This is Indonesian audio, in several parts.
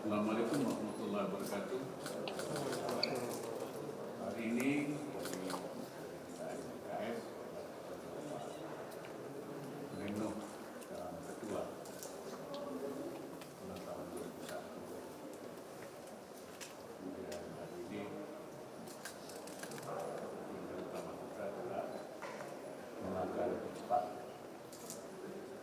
Assalamualaikum warahmatullahi wabarakatuh. Hari ini PKS Pleno yang kedua tahun 2021. Kemudian hari ini yang utama kita adalah melangkah cepat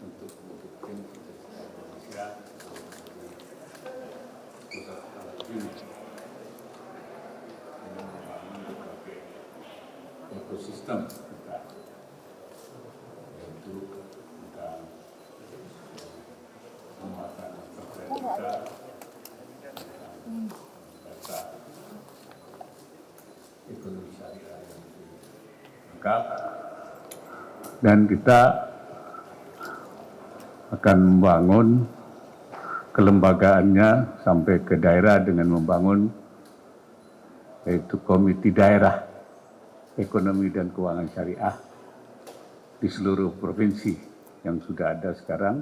untuk mewujudkan cita-cita Indonesia pusat dunia dengan membangun berbagai ekosistem kita, yaitu tentang penguatan sumber kita, data ekonomi syariah yang lengkap, dan kita akan membangun kelembagaannya sampai ke daerah dengan membangun yaitu komite daerah ekonomi dan keuangan syariah di seluruh provinsi yang sudah ada sekarang.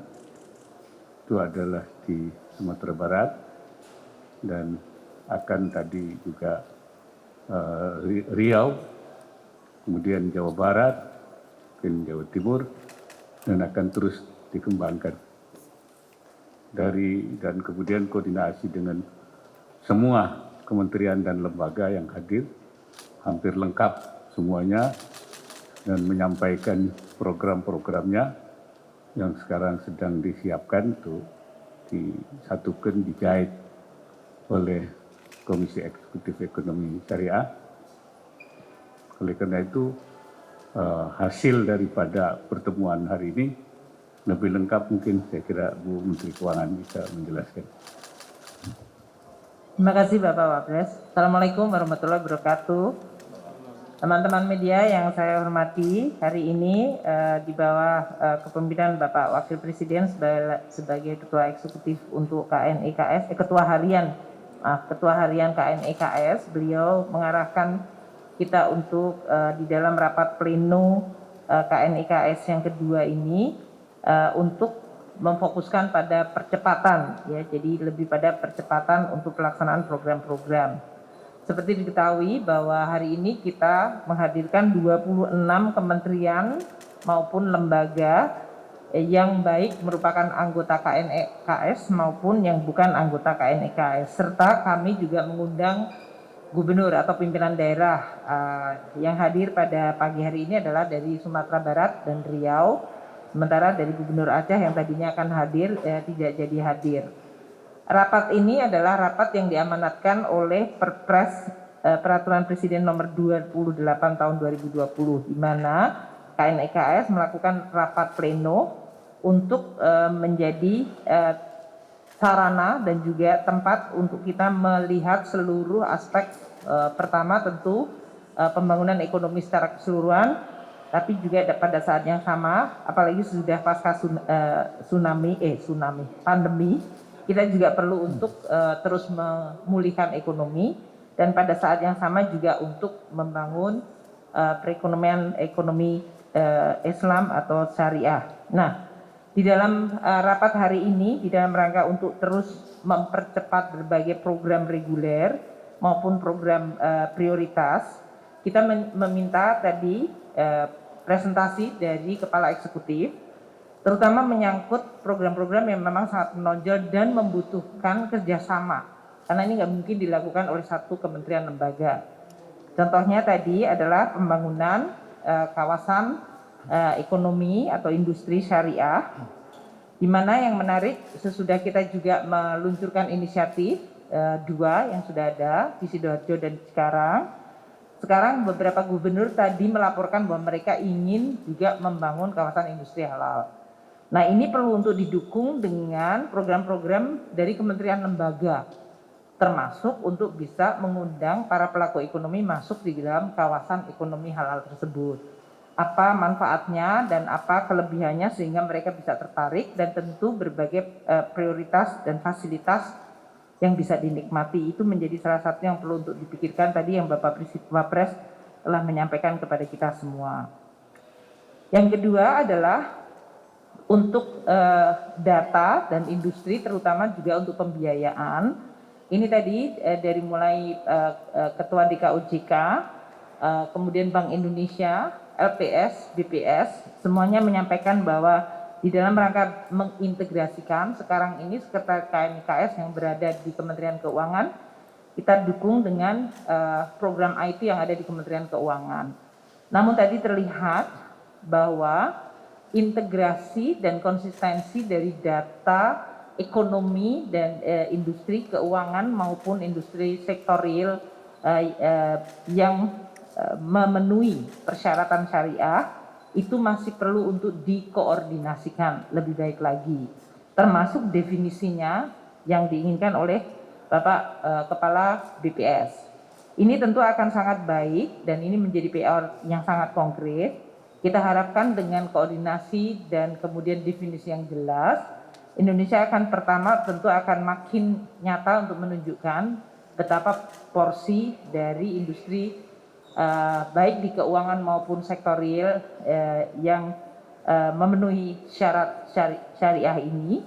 Itu adalah di Sumatera Barat dan akan tadi juga Riau, kemudian Jawa Barat, mungkin Jawa Timur, dan akan terus dikembangkan. Dan kemudian koordinasi dengan semua kementerian dan lembaga yang hadir, hampir lengkap semuanya, dan menyampaikan program-programnya yang sekarang sedang disiapkan untuk disatukan, dijahit oleh Komisi Eksekutif Ekonomi Syariah. Oleh karena itu, hasil daripada pertemuan hari ini lebih lengkap mungkin saya kira Bu Menteri Keuangan bisa menjelaskan. Terima kasih Bapak Wapres. Assalamualaikum warahmatullahi wabarakatuh. Teman-teman media yang saya hormati, hari ini di bawah kepemimpinan Bapak Wakil Presiden sebagai Ketua Eksekutif untuk KNEKS, Ketua Harian KNEKS, beliau mengarahkan kita untuk di dalam rapat pleno KNEKS yang kedua ini untuk memfokuskan pada percepatan, ya, jadi lebih pada percepatan untuk pelaksanaan program-program. Seperti diketahui bahwa hari ini kita menghadirkan 26 kementerian maupun lembaga yang baik merupakan anggota KNEKS maupun yang bukan anggota KNEKS, serta kami juga mengundang gubernur atau pimpinan daerah yang hadir pada pagi hari ini adalah dari Sumatera Barat dan Riau. Sementara dari Gubernur Aceh yang tadinya akan hadir tidak jadi hadir. Rapat ini adalah rapat yang diamanatkan oleh Perpres Peraturan Presiden Nomor 28 Tahun 2020, di mana KNEKS melakukan rapat pleno untuk menjadi sarana dan juga tempat untuk kita melihat seluruh aspek. Pertama tentu pembangunan ekonomi secara keseluruhan, tapi juga pada saat yang sama, apalagi sudah pasca pandemi, kita juga perlu untuk terus memulihkan ekonomi, dan pada saat yang sama juga untuk membangun perekonomian ekonomi Islam atau syariah. Nah, di dalam rapat hari ini, di dalam rangka untuk terus mempercepat berbagai program reguler maupun program prioritas, kita meminta tadi presentasi dari Kepala Eksekutif, terutama menyangkut program-program yang memang sangat menonjol dan membutuhkan kerjasama, karena ini nggak mungkin dilakukan oleh satu kementerian lembaga. Contohnya tadi adalah pembangunan kawasan ekonomi atau industri syariah, di mana yang menarik sesudah kita juga meluncurkan inisiatif dua yang sudah ada di Sidoarjo dan sekarang beberapa gubernur tadi melaporkan bahwa mereka ingin juga membangun kawasan industri halal. Nah, ini perlu untuk didukung dengan program-program dari kementerian lembaga, termasuk untuk bisa mengundang para pelaku ekonomi masuk di dalam kawasan ekonomi halal tersebut. Apa manfaatnya dan apa kelebihannya sehingga mereka bisa tertarik, dan tentu berbagai prioritas dan fasilitas yang bisa dinikmati itu menjadi salah satu yang perlu untuk dipikirkan tadi yang Bapak Wapres telah menyampaikan kepada kita semua. Yang kedua adalah untuk data dan industri, terutama juga untuk pembiayaan. Ini tadi dari mulai Ketua DKOJK, kemudian Bank Indonesia, LPS, BPS, semuanya menyampaikan bahwa di dalam rangka mengintegrasikan sekarang ini Sekretariat KNKS yang berada di Kementerian Keuangan, kita dukung dengan program IT yang ada di Kementerian Keuangan. Namun tadi terlihat bahwa integrasi dan konsistensi dari data ekonomi dan industri keuangan maupun industri sektor real yang memenuhi persyaratan syariah itu masih perlu untuk dikoordinasikan lebih baik lagi, termasuk definisinya yang diinginkan oleh Bapak Kepala BPS. Ini tentu akan sangat baik dan ini menjadi PR yang sangat konkret. Kita harapkan dengan koordinasi dan kemudian definisi yang jelas, Indonesia akan pertama tentu akan makin nyata untuk menunjukkan betapa porsi dari industri baik di keuangan maupun sektor real yang memenuhi syarat syariah ini.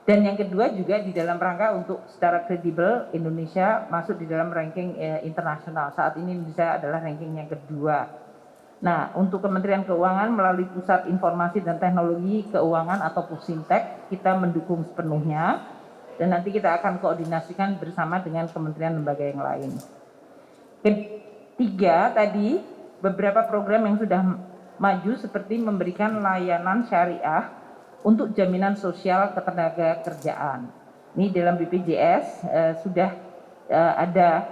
Dan yang kedua juga di dalam rangka untuk secara kredibel Indonesia masuk di dalam ranking internasional. Saat ini Indonesia adalah ranking yang kedua. Nah, untuk Kementerian Keuangan melalui Pusat Informasi dan Teknologi Keuangan atau Pusintek, kita mendukung sepenuhnya dan nanti kita akan koordinasikan bersama dengan kementerian lembaga yang lain. Ketiga, tadi beberapa program yang sudah maju seperti memberikan layanan syariah untuk jaminan sosial ketenaga kerjaan. Ini dalam BPJS sudah ada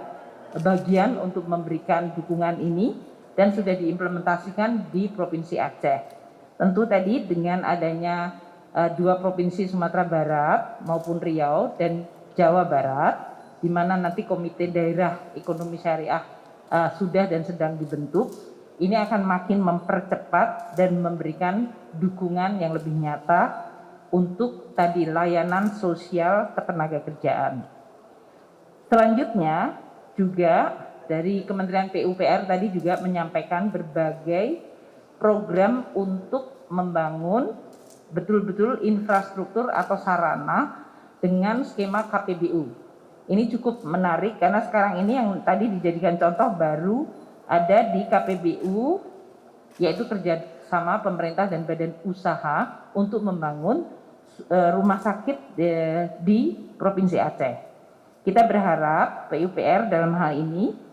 bagian untuk memberikan dukungan ini dan sudah diimplementasikan di Provinsi Aceh. Tentu tadi dengan adanya dua provinsi Sumatera Barat maupun Riau dan Jawa Barat, di mana nanti Komite Daerah Ekonomi Syariah sudah dan sedang dibentuk, ini akan makin mempercepat dan memberikan dukungan yang lebih nyata untuk tadi layanan sosial ketenaga kerjaan. Selanjutnya juga dari Kementerian PUPR tadi juga menyampaikan berbagai program untuk membangun betul-betul infrastruktur atau sarana dengan skema KPBU. Ini cukup menarik karena sekarang ini yang tadi dijadikan contoh baru ada di KPBU, yaitu kerjasama pemerintah dan badan usaha untuk membangun rumah sakit di Provinsi Aceh. Kita berharap PUPR dalam hal ini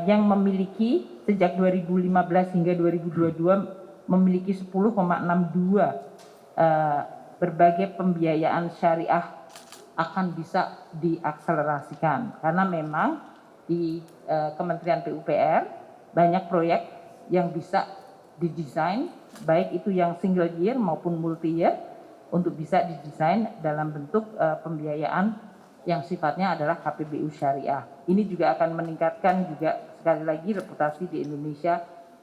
yang memiliki sejak 2015 hingga 2022 memiliki 10,62 berbagai pembiayaan syariah akan bisa diakselerasikan karena memang di Kementerian PUPR banyak proyek yang bisa didesain baik itu yang single year maupun multi year untuk bisa didesain dalam bentuk pembiayaan yang sifatnya adalah KPBU syariah. Ini juga akan meningkatkan juga sekali lagi reputasi di Indonesia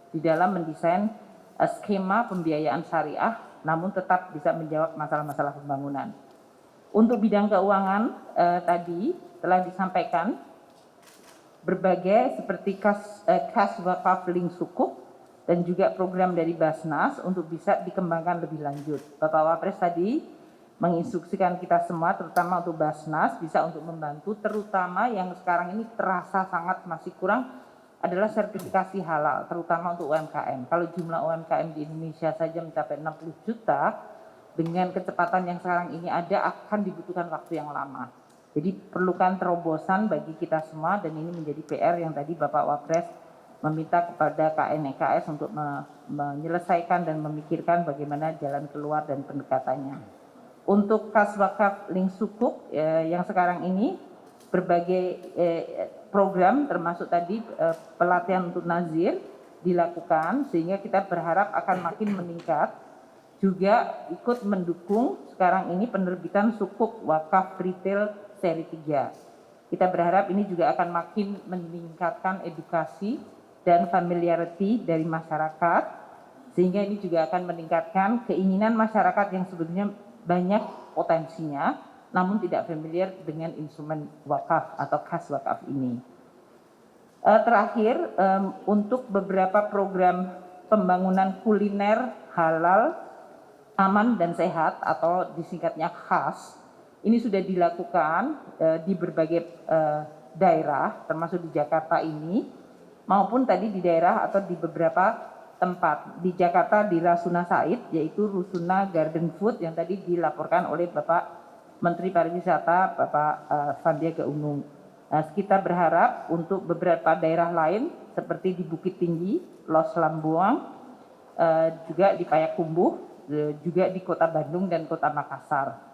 di dalam mendesain skema pembiayaan syariah namun tetap bisa menjawab masalah-masalah pembangunan. Untuk bidang keuangan tadi telah disampaikan berbagai seperti kas wakaf link sukuk dan juga program dari Basnas untuk bisa dikembangkan lebih lanjut. Bapak Wapres tadi menginstruksikan kita semua terutama untuk Basnas bisa untuk membantu terutama yang sekarang ini terasa sangat masih kurang adalah sertifikasi halal terutama untuk UMKM. Kalau jumlah UMKM di Indonesia saja mencapai 60 juta dengan kecepatan yang sekarang ini ada akan dibutuhkan waktu yang lama. Jadi perlukan terobosan bagi kita semua dan ini menjadi PR yang tadi Bapak Wapres meminta kepada KNKS untuk menyelesaikan dan memikirkan bagaimana jalan keluar dan pendekatannya. Untuk kas wakaf link sukuk yang sekarang ini berbagai program termasuk tadi pelatihan untuk nazir dilakukan sehingga kita berharap akan makin meningkat. Juga ikut mendukung sekarang ini penerbitan sukuk wakaf retail seri 3. Kita berharap ini juga akan makin meningkatkan edukasi dan familiarity dari masyarakat sehingga ini juga akan meningkatkan keinginan masyarakat yang sebetulnya banyak potensinya namun tidak familiar dengan instrumen wakaf atau kas wakaf ini. Terakhir untuk beberapa program pembangunan kuliner halal aman dan sehat atau disingkatnya KHAS Ini sudah dilakukan di berbagai daerah, termasuk di Jakarta ini, maupun tadi di daerah atau di beberapa tempat. Di Jakarta di Rasuna Said, yaitu Rusuna Garden Food yang tadi dilaporkan oleh Bapak Menteri Pariwisata, Bapak Sandiaga Uno. Nah, kita berharap untuk beberapa daerah lain seperti di Bukit Tinggi, Los Lambuang, juga di Payakumbuh, juga di Kota Bandung dan Kota Makassar.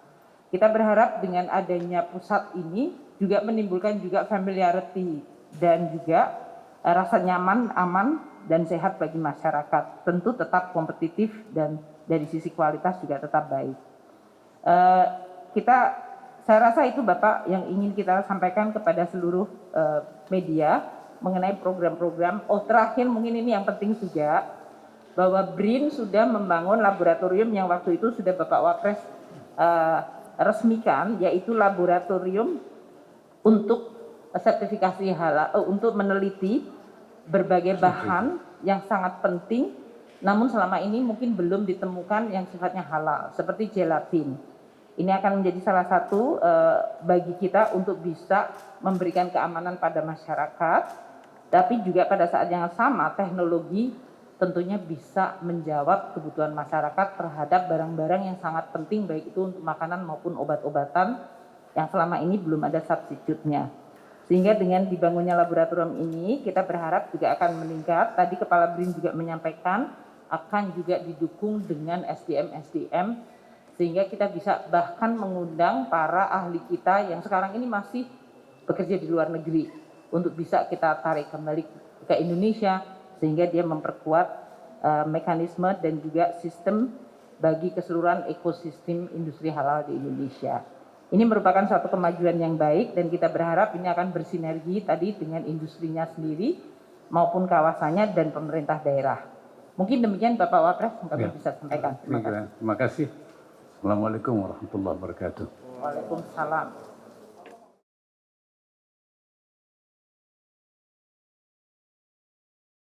Kita berharap dengan adanya pusat ini juga menimbulkan juga familiarity dan juga rasa nyaman, aman, dan sehat bagi masyarakat. Tentu tetap kompetitif dan dari sisi kualitas juga tetap baik. Saya rasa itu Bapak yang ingin kita sampaikan kepada seluruh media mengenai program-program. Oh, terakhir mungkin ini yang penting juga, bahwa BRIN sudah membangun laboratorium yang waktu itu sudah Bapak Wapres resmikan, yaitu laboratorium untuk sertifikasi halal, untuk meneliti berbagai bahan yang sangat penting, namun selama ini mungkin belum ditemukan yang sifatnya halal, seperti gelatin. Ini akan menjadi salah satu bagi kita untuk bisa memberikan keamanan pada masyarakat, tapi juga pada saat yang sama teknologi tentunya bisa menjawab kebutuhan masyarakat terhadap barang-barang yang sangat penting, baik itu untuk makanan maupun obat-obatan yang selama ini belum ada substitutnya. Sehingga dengan dibangunnya laboratorium ini kita berharap juga akan meningkat. Tadi Kepala BRIN juga menyampaikan akan juga didukung dengan SDM sehingga kita bisa bahkan mengundang para ahli kita yang sekarang ini masih bekerja di luar negeri untuk bisa kita tarik kembali ke Indonesia, sehingga dia memperkuat mekanisme dan juga sistem bagi keseluruhan ekosistem industri halal di Indonesia. Ini merupakan suatu kemajuan yang baik dan kita berharap ini akan bersinergi tadi dengan industrinya sendiri maupun kawasannya dan pemerintah daerah. Mungkin demikian Bapak Wapres yang kami bisa sampaikan. Terima kasih. Assalamualaikum warahmatullahi wabarakatuh. Waalaikumsalam.